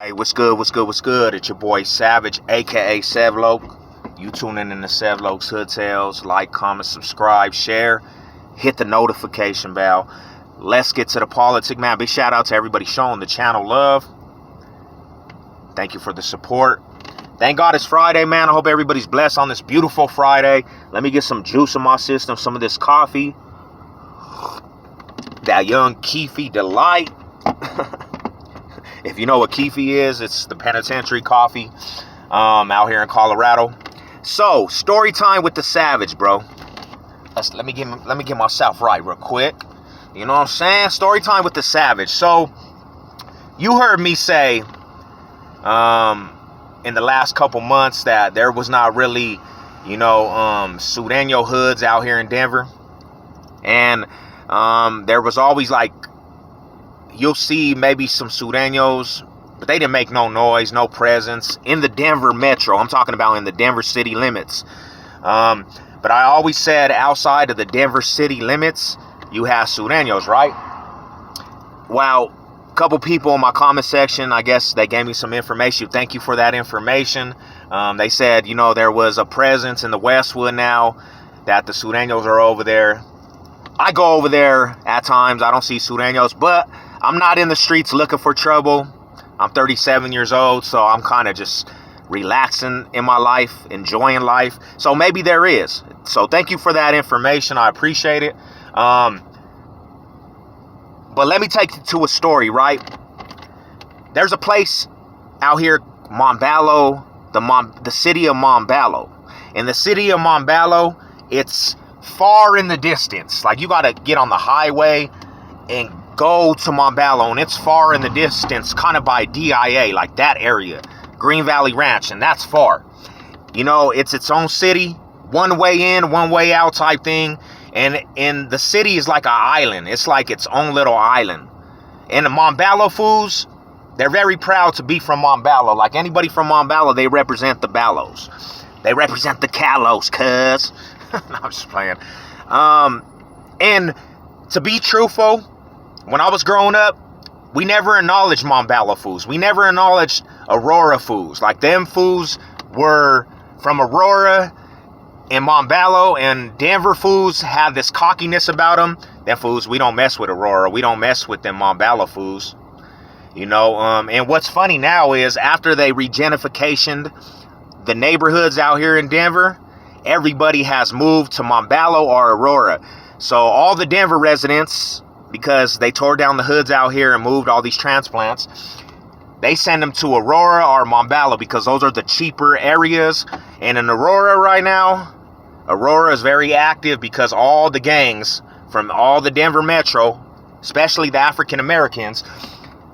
Hey, what's good, what's good, what's good? It's your boy Savage, aka Sevloke. You tuning in to Sevloke's Hood Tales. Like, comment, subscribe, share, hit the notification bell. Let's get to the politic, man. Big shout out to everybody showing the channel love. Thank you for the support. Thank God it's Friday, man. I hope everybody's blessed on this beautiful Friday. Let me get some juice in my system, some of this coffee. That young Keefy Delight. If you know what Keefy is, it's the penitentiary coffee out here in Colorado. So, story time with the Savage, bro. Let me get myself right real quick. You know what I'm saying? Story time with the Savage. So, you heard me say in the last couple months that there was not really, Sureño hoods out here in Denver. And there was always like, you'll see maybe some Sureños, but they didn't make no noise, no presence in the Denver metro. I'm talking about in the Denver city limits. But I always said outside of the Denver city limits, you have Sureños, right? Well, a couple people in my comment section, I guess they gave me some information. Thank you for that information. They said, there was a presence in the Westwood now that the Sureños are over there. I go over there at times. I don't see Sureños, but I'm not in the streets looking for trouble. I'm 37 years old, so I'm kind of just relaxing in my life, enjoying life. So maybe there is. So thank you for that information. I appreciate it. But let me take you to a story, right? There's a place out here, Monballo, the city of Monballo. In the city of Monballo, it's far in the distance. Like, you got to get on the highway and go to Monballo, and it's far in the distance, kind of by DIA, like that area, Green Valley Ranch, and that's far. It's its own city, one way in, one way out type thing, and the city is like an island. It's like its own little island. And the Monballo fools, they're very proud to be from Monballo. Like anybody from Monballo, they represent the Ballos. They represent the Calos, cuz. No, I'm just playing. And to be truthful, when I was growing up, we never acknowledged Monballo fools. We never acknowledged Aurora fools. Like, them fools were from Aurora and Monballo, and Denver fools have this cockiness about them. Them fools, we don't mess with Aurora. We don't mess with them Monballo fools. And what's funny now is after they regentrificationed the neighborhoods out here in Denver, everybody has moved to Monballo or Aurora. So all the Denver residents, because they tore down the hoods out here and moved all these transplants, they send them to Aurora or Monballo because those are the cheaper areas. And in Aurora right now, Aurora is very active because all the gangs from all the Denver metro, especially the African Americans,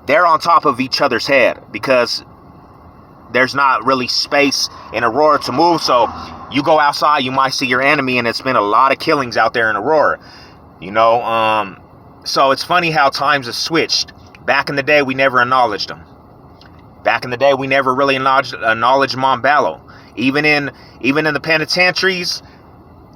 they're on top of each other's head because there's not really space in Aurora to move. So you go outside, you might see your enemy, and it's been a lot of killings out there in Aurora. So it's funny how times have switched. Back in the day, we never acknowledged them. Back in the day, we never really acknowledged Monballo. Even in the penitentiaries,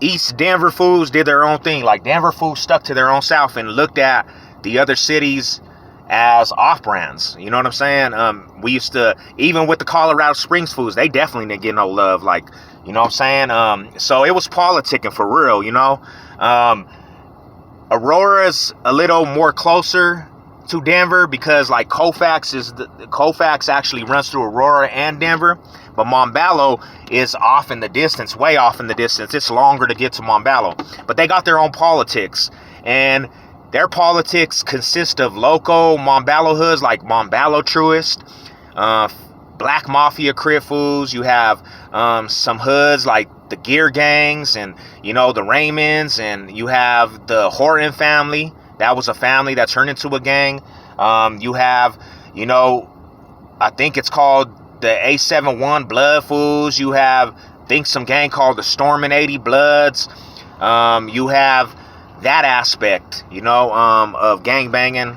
East Denver fools did their own thing. Like, Denver fools stuck to their own south and looked at the other cities as off-brands. You know what I'm saying? We used to, even with the Colorado Springs fools, they definitely didn't get no love. Like, you know what I'm saying? So it was politicking for real, Aurora's a little more closer to Denver because, like, Colfax actually runs through Aurora and Denver, but Monballo is off in the distance, way off in the distance. It's longer to get to Monballo, but they got their own politics, and their politics consist of local Monballo hoods like Monballo Truist, Black Mafia CRIP fools. You have some hoods like the Gear Gangs and, the Raymonds, and you have the Horton family. That was a family that turned into a gang. You have, I think it's called the A71 Blood fools. You have, I think, some gang called the Stormin' 80 Bloods. You have that aspect, of gang banging.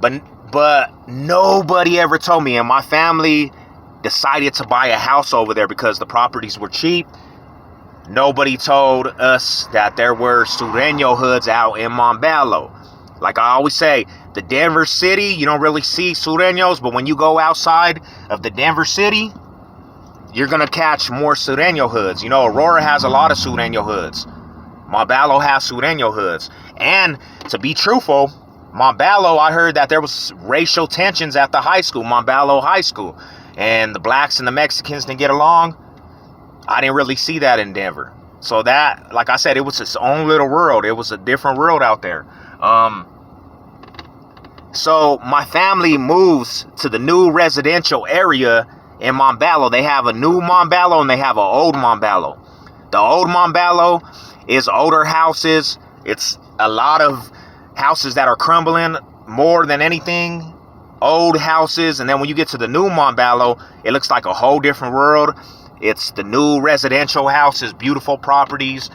But nobody ever told me, and my family decided to buy a house over there because the properties were cheap. Nobody told us that there were Sureño hoods out in Monballo. Like I always say, the Denver city, you don't really see Sureños, but when you go outside of the Denver city, you're going to catch more Sureño hoods. You know, Aurora has a lot of Sureño hoods. Montbello has Sureño hoods. And to be truthful, Montbello, I heard that there was racial tensions at the high school, Montbello High School. And the blacks and the Mexicans didn't get along. I didn't really see that in Denver. So that, like I said, it was its own little world. It was a different world out there. So my family moves to the new residential area in Montbello. They have a new Montbello and they have an old Montbello. The old Montbello is older houses. It's a lot of houses that are crumbling more than anything. Old houses. And then when you get to the new Montbello, it looks like a whole different world. It's the new residential houses, beautiful properties.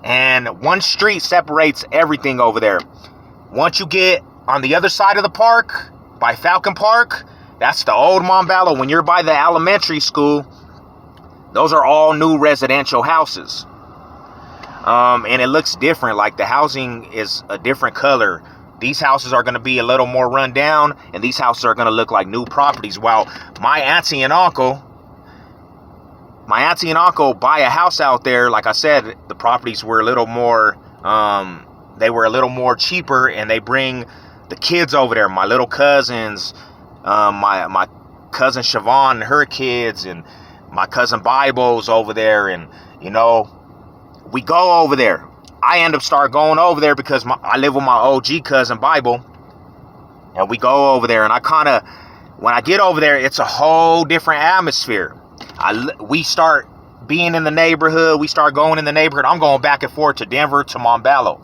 And one street separates everything over there. Once you get on the other side of the park, by Falcon Park, that's the old Montbello. When you're by the elementary school, those are all new residential houses. And it looks different. Like the housing is a different color. These houses are going to be a little more run down, and these houses are going to look like new properties. While my auntie and uncle buy a house out there, like I said, the properties were a little more, they were a little more cheaper, and they bring the kids over there, my little cousins, my cousin Siobhan and her kids, and my cousin Bible's over there, and, you know, we go over there. I end up start going over there because I live with my OG cousin Bible, and we go over there, and when I get over there, it's a whole different atmosphere. We start being in the neighborhood. We start going in the neighborhood. I'm going back and forth to Denver to Montbello.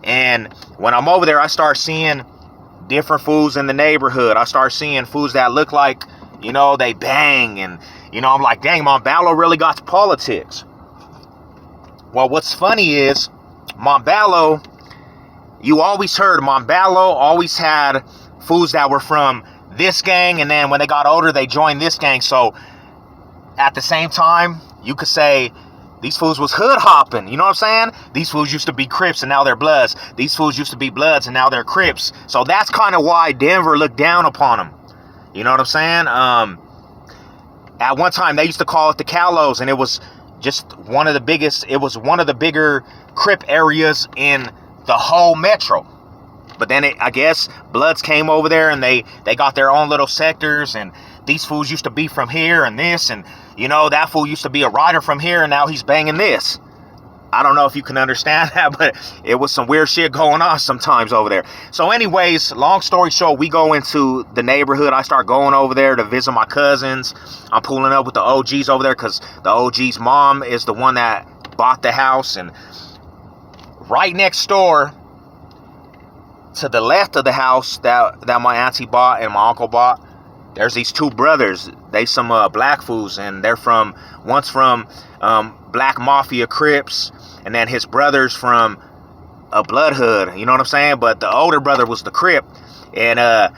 And when I'm over there, I start seeing different foods in the neighborhood. I start seeing foods that look like, you know, they bang. And, you know, I'm like, dang, Montbello really got politics. Well, what's funny is Montbello, you always heard Montbello always had foods that were from this gang. And then when they got older, they joined this gang. So at the same time, you could say these fools was hood hopping. You know what I'm saying? These fools used to be Crips and now they're Bloods. These fools used to be Bloods and now they're Crips. So that's kind of why Denver looked down upon them. You know what I'm saying? At one time, they used to call it the Calos, and it was just one of the biggest. It was one of the bigger Crip areas in the whole metro. But then I guess Bloods came over there and they got their own little sectors, and these fools used to be from here and this, and you know, that fool used to be a rider from here and now he's banging this. I don't know if you can understand that, but it was some weird shit going on sometimes over there. So anyways, long story short, we go into the neighborhood. I start going over there to visit my cousins. I'm pulling up with the OGs over there because the OG's mom is the one that bought the house. And right next door, to the left of the house that my auntie bought and my uncle bought, there's these two brothers. They some black fools, and they're one's from Black Mafia Crips, and then his brother's from a Blood Hood. You know what I'm saying? But the older brother was the Crip, and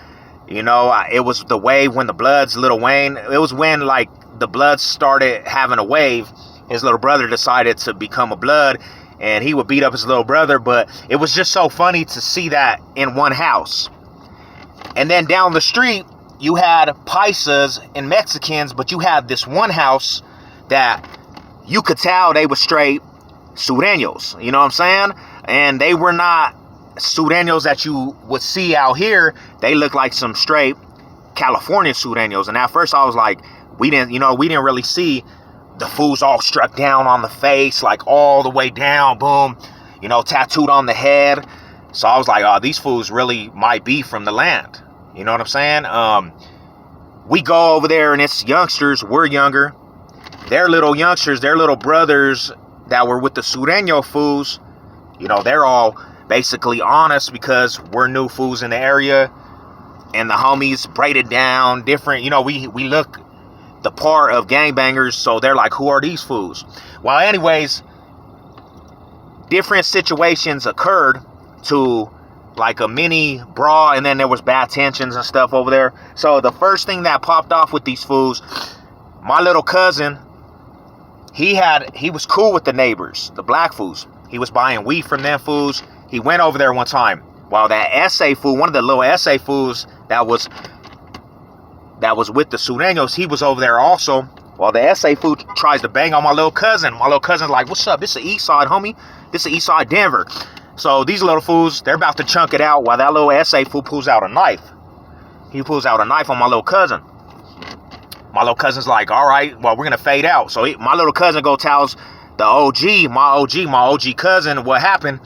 you know, it was the wave when the Bloods, Lil Wayne. It was when like the Bloods started having a wave. His little brother decided to become a Blood, and he would beat up his little brother. But it was just so funny to see that in one house. And then down the street, you had Paisas and Mexicans, but you had this one house that you could tell they were straight Sureños. You know what I'm saying? And they were not Sureños that you would see out here. They looked like some straight California Sureños. And at first I was like, we didn't really see the fools all struck down on the face, like all the way down, boom, you know, tattooed on the head. So I was like, oh, these fools really might be from the land. You know what I'm saying? We go over there and it's youngsters. We're younger. They're little youngsters. They're little brothers that were with the Sureño fools. You know, they're all basically on us because we're new fools in the area. And the homies braided down different. You know, we look the part of gangbangers. So they're like, who are these fools? Well, anyways, different situations occurred to like a mini brawl, and then there was bad tensions and stuff over there. So the first thing that popped off with these fools, my little cousin, he was cool with the neighbors, the black fools. He was buying weed from them fools. He went over there one time. While that essay fool, one of the little essay fools that was with the Sureños, he was over there also. While the essay fool tries to bang on my little cousin. My little cousin's like, what's up? This is the east side, homie. This is east side Denver. So these little fools, they're about to chunk it out while that little essay fool pulls out a knife. He pulls out a knife on my little cousin. My little cousin's like, all right, well, we're going to fade out. So my little cousin tells the my OG cousin what happened.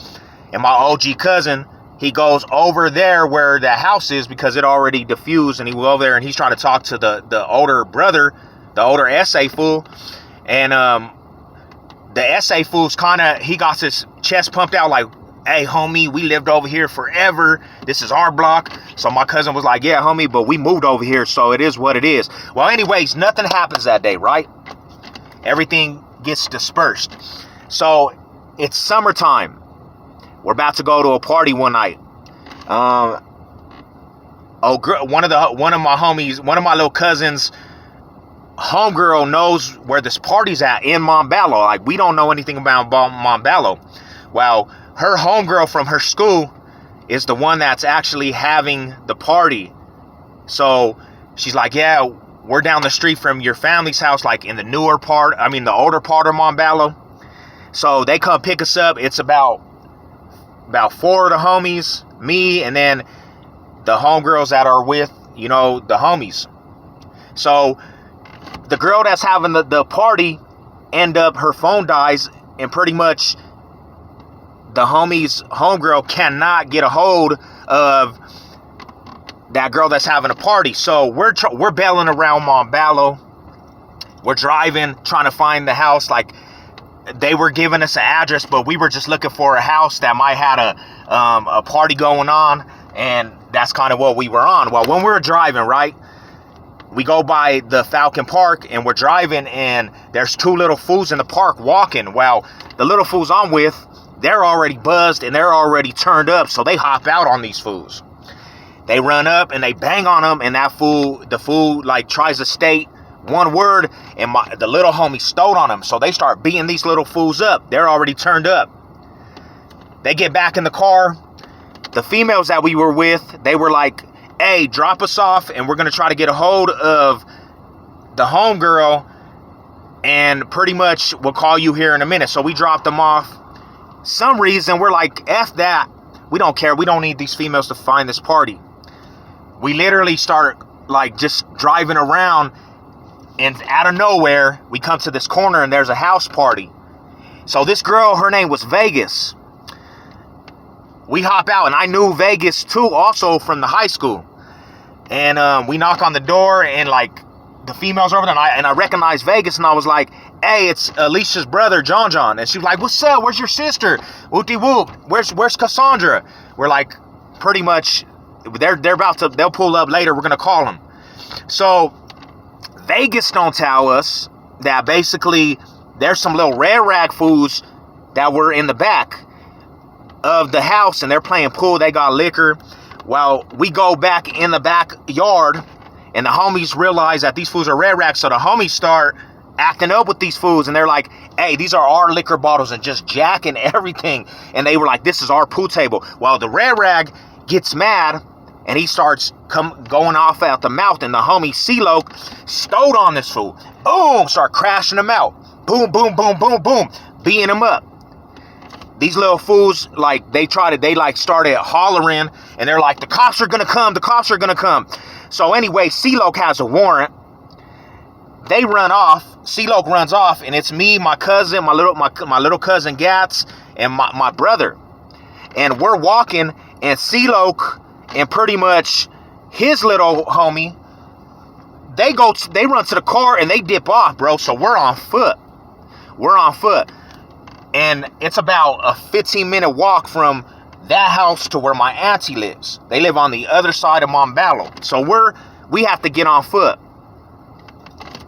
And my OG cousin, he goes over there where the house is because it already diffused. And he went over there and he's trying to talk to the older brother, the older essay fool. And the essay fool's he got his chest pumped out like, hey, homie, we lived over here forever. This is our block. So my cousin was like, yeah, homie, but we moved over here, so it is what it is. Well, anyways, nothing happens that day, right? Everything gets dispersed. So it's summertime. We're about to go to a party one night. One of my homies, one of my little cousins, homegirl knows where this party's at in Monballo. Like, we don't know anything about Monballo. Well, her homegirl from her school is the one that's actually having the party. So she's like, yeah, we're down the street from your family's house, like in the the older part of Monballo. So they come pick us up. It's about 4 of the homies, me, and then the homegirls that are with, the homies. So the girl that's having the party, her phone dies, and pretty much the homegirl cannot get a hold of that girl that's having a party. So we're bailing around Monballo. We're driving, trying to find the house. Like, they were giving us an address, but we were just looking for a house that might have a party going on, and that's kind of what we were on. Well, when we were driving, right, we go by the Falcon Park, and we're driving, and there's 2 little fools in the park walking. Well, the little fools I'm with, they're already buzzed and they're already turned up, so they hop out on these fools. They run up and they bang on them, and the fool like tries to state one word, and the little homie stole on them, so they start beating these little fools up. They're already turned up. They get back in the car. The females that we were with, they were like, hey, drop us off, and we're going to try to get a hold of the homegirl, and pretty much we'll call you here in a minute. So we dropped them off. Some reason we're like, F that. We don't care. We don't need these females to find this party. We literally start like just driving around, and out of nowhere, we come to this corner and there's a house party. So this girl, her name was Vegas. We hop out, and I knew Vegas too, also from the high school. And we knock on the door, and like the females over there, and I recognized Vegas, and I was like, hey, it's Alicia's brother, John. And she was like, what's up? Where's your sister? Whoopty whoop. Where's Cassandra? We're like, pretty much, they'll pull up later. We're going to call them. So Vegas don't tell us that basically there's some little red rag fools that were in the back of the house, and they're playing pool. They got liquor. Well, we go back in the backyard, and the homies realize that these fools are red rags. So the homies start acting up with these fools, and they're like, hey, these are our liquor bottles, and just jacking everything. And they were like, this is our pool table. Well, the red rag gets mad, and he starts going off out the mouth, and the homie C-Lo stole on this fool. Boom, start crashing him out. Boom, boom, boom, boom, boom, beating him up. These little fools, like, they started hollering, and they're like, the cops are gonna come. So anyway, C-Lo has a warrant. They run off. C-Lo runs off, and it's me, my cousin, my little cousin Gats, and my brother. And we're walking, and C-Lo and pretty much his little homie, they run to the car, and they dip off, bro. So we're on foot. And it's about a 15-minute walk from that house to where my auntie lives. They live on the other side of Monballo. So we have to get on foot.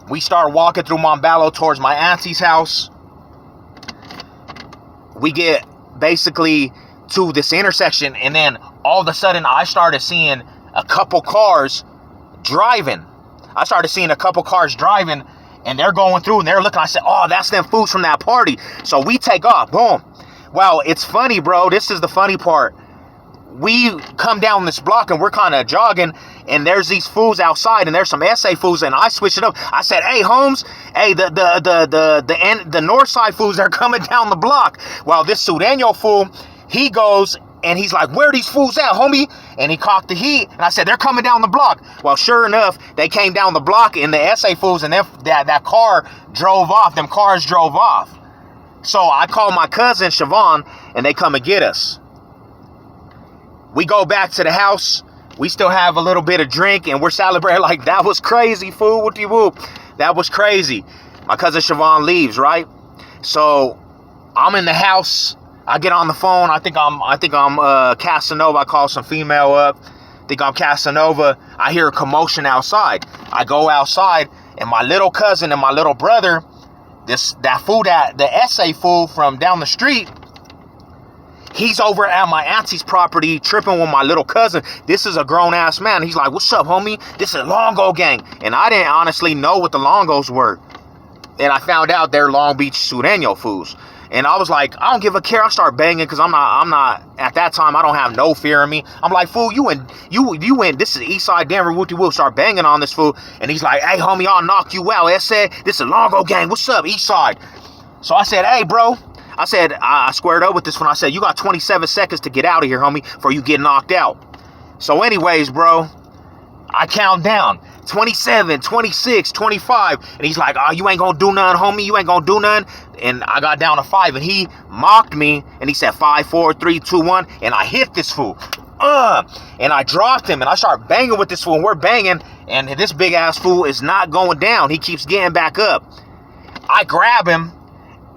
We start walking through Monballo towards my auntie's house. We get basically to this intersection, and then all of a sudden I started seeing a couple cars driving. And they're going through, and they're looking. I said, oh, that's them fools from that party. So we take off. Boom. Well, it's funny, bro. This is the funny part. we come down this block and we're kind of jogging, and there's these fools outside, and there's some SA fools, and I switched it up. I said, hey, Holmes, hey, the north side fools, they're coming down the block. Well, this Sureño fool, he goes and he's like, where are these fools at, homie? And he cocked the heat, and I said, they're coming down the block. Well, sure enough, they came down the block, and the SA fools, and that car drove off. Them cars drove off. So I called my cousin, Siobhan, and they come and get us. We go back to the house. We still have a little bit of drink, and we're celebrating like, that was crazy, fool. Whoop-de-whoop. That was crazy. My cousin Siobhan leaves, right? So I'm in the house. I get on the phone. I think I'm Casanova. I call some female up. I think I'm Casanova. I hear a commotion outside. I go outside, and my little cousin and my little brother, the SA fool from down the street, he's over at my auntie's property tripping with my little cousin. This is a grown-ass man. He's like, what's up, homie? This is Longo gang. And I didn't honestly know what the Longos were. And I found out they're Long Beach Sureño fools. And I was like, I don't give a care. I start banging because I'm not, at that time, I don't have no fear in me. I'm like, fool, you win. This is Eastside Denver, whoop-de-whoop. Start banging on this fool. And he's like, hey, homie, I'll knock you out. I said, this is Longo gang. What's up, Eastside? So I said, hey, bro. I said, I squared up with this one. I said, you got 27 seconds to get out of here, homie, before you get knocked out. So anyways, bro, I count down. 27, 26, 25. And he's like, oh, you ain't gonna do nothing, homie. You ain't gonna do nothing. And I got down to 5. And he mocked me. And he said, 5, 4, 3, 2, 1. And I hit this fool. And I dropped him. And I start banging with this fool. And we're banging. And this big-ass fool is not going down. He keeps getting back up. I grab him.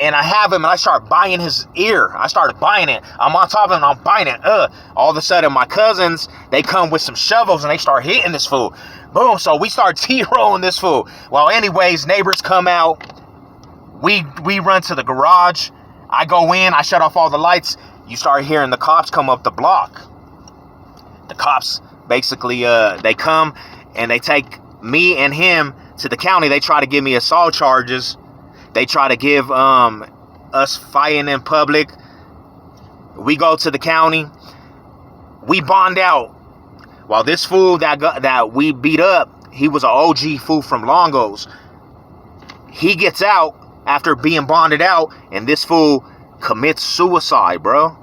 And I have him, and I start biting his ear. I started biting it. I'm on top of him, and I'm biting it. All of a sudden, my cousins, they come with some shovels, and they start hitting this fool. Boom, so we start T-rolling this fool. Well, anyways, neighbors come out. We run to the garage. I go in. I shut off all the lights. You start hearing the cops come up the block. The cops, basically, they come, and they take me and him to the county. They try to give me assault charges. They try to give us fighting in public. We go to the county. We bond out. While this fool that we beat up, he was an OG fool from Longos. He gets out after being bonded out, and this fool commits suicide, bro.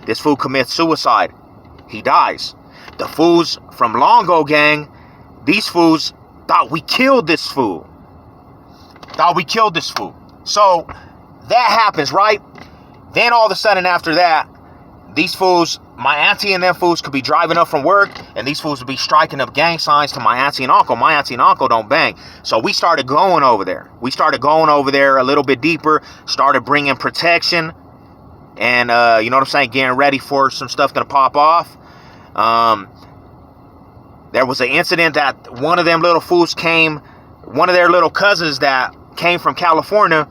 This fool commits suicide. He dies. The fools from Longo gang, these fools thought we killed this fool. So that happens, right? Then all of a sudden after that, these fools, my auntie and them fools could be driving up from work, and these fools would be striking up gang signs to my auntie and uncle. My auntie and uncle don't bang. So we started going over there. A little bit deeper, started bringing protection, and you know what I'm saying, getting ready for some stuff gonna pop off. There was an incident that one of them little fools came, one of their little cousins that came from California,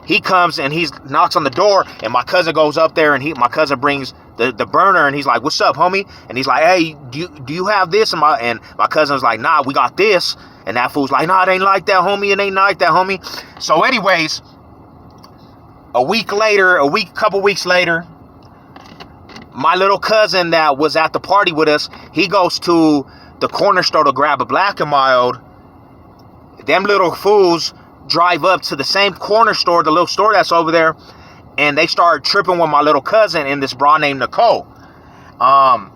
he comes and he knocks on the door, and my cousin goes up there, and my cousin brings the burner, and he's like, what's up, homie? And he's like, hey, do you have this? And my cousin's like, nah, we got this. And that fool's like, nah, it ain't like that, homie. It ain't like that, homie. So anyways, couple weeks later, my little cousin that was at the party with us, he goes to the corner store to grab a Black and Mild. Them little fools drive up to the same corner store, the little store that's over there, and they start tripping with my little cousin and this broad named Nicole. I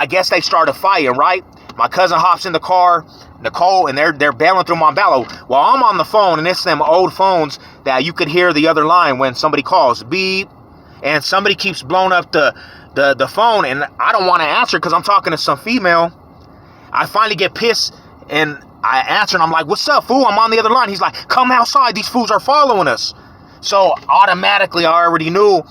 guess they started fighting, right? My cousin hops in the car, Nicole, and they're bailing through Montbello. While I'm on the phone, and it's them old phones that you could hear the other line when somebody calls, beep, and somebody keeps blowing up the phone, and I don't want to answer because I'm talking to some female. I finally get pissed, and I answer, and I'm like, what's up, fool? I'm on the other line. He's like, come outside. These fools are following us. So automatically, I already knew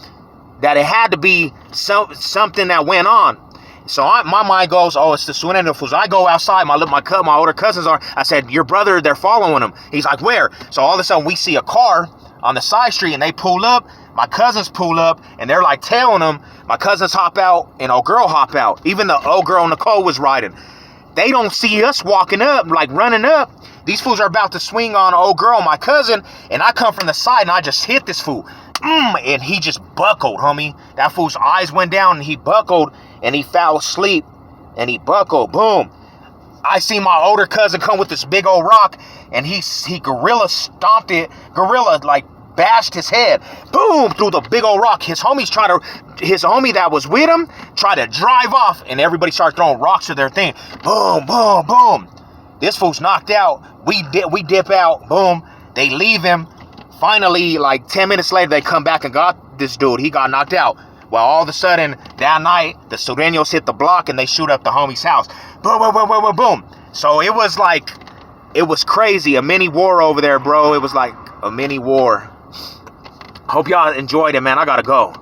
that it had to be something that went on. So my mind goes, oh, it's the Sureño fools. I go outside. My older cousins are. I said, your brother, they're following him. He's like, where? So all of a sudden, we see a car on the side street, and they pull up. My cousins pull up, and they're like tailing them. My cousins hop out, and old girl hop out. Even the old girl Nicole was riding. They don't see us walking up, like running up. These fools are about to swing on old girl, my cousin, and I come from the side, and I just hit this fool. and he just buckled, homie. That fool's eyes went down, and he buckled, and he fell asleep, and he buckled. Boom. I see my older cousin come with this big old rock, and he gorilla stomped it. Gorilla, like, bashed his head. Boom, through the big old rock. His homie that was with him tried to drive off, and everybody started throwing rocks to their thing. Boom, boom, boom. This fool's knocked out. We dip out. Boom. They leave him. Finally, like 10 minutes later, they come back and got this dude. He got knocked out. Well, all of a sudden, that night, the Sureños hit the block and they shoot up the homie's house. Boom, boom, boom, boom, boom, boom. So it was like, it was crazy. A mini war over there, bro. It was like a mini war. Hope y'all enjoyed it, man. I gotta go.